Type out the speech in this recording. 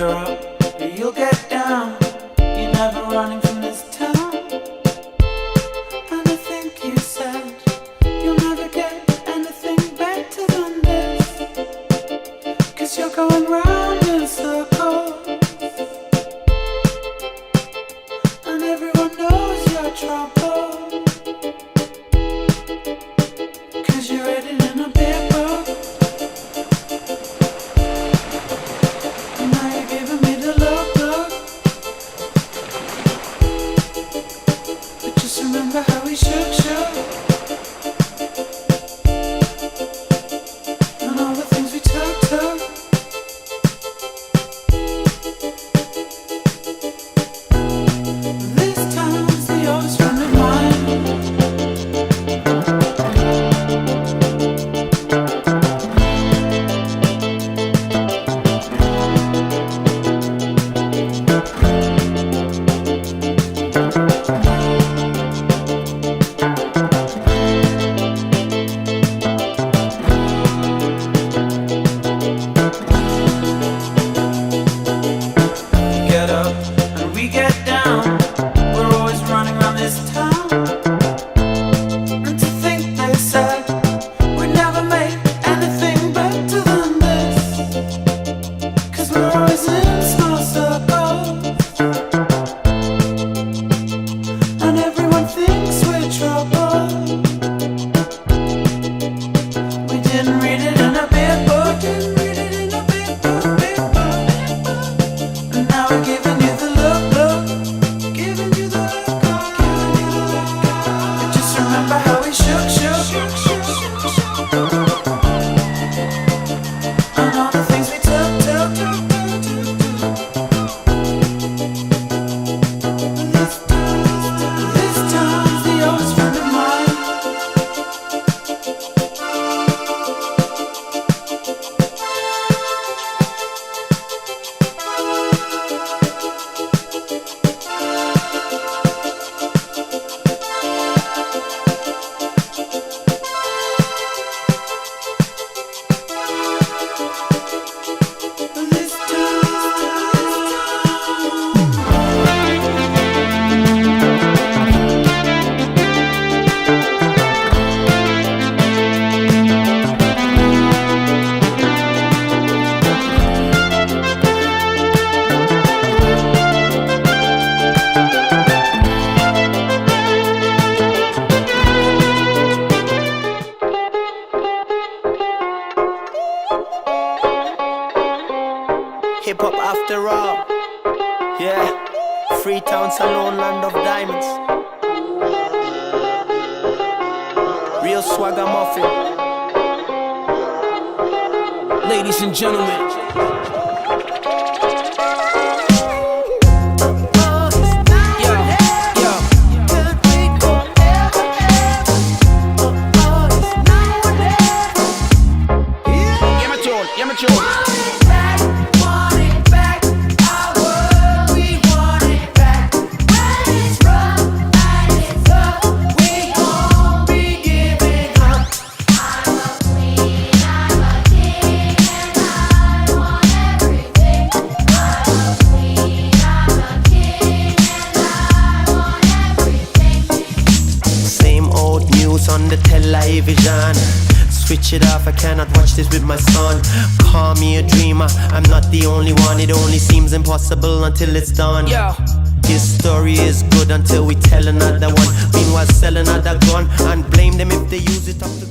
you're up, or you'll get down. You're never running from this town. And I think you said you'll never get anything better than this, 'cause you're going round in circles, and everyone knows your trouble, 'cause you read it in a big book. And now you're giving me the look. But just remember how we shook. And all the things we took. This time's the oldest friend of mine. Get up and we get down. We're always running around this town. And to think they said we'd never make anything better than this, 'cause we're always in small circles, and everyone thinks we're trouble. We didn't read it in a big book. And now we're giving you the look. Giving you the look. And just remember how we shook. And all the things we took. This time's the oldest friend of mine. This Hip hop after all. Yeah. Freetown, Salon, land of diamonds. Real swagger muffin. Ladies and gentlemen. Yeah, my tune. On the television, switch it off, I cannot watch this with my son. Call me a dreamer, I'm not the only one. It only seems impossible until it's done. Yo. This story is good until we tell another one. Meanwhile sell another gun and blame them if they use it up to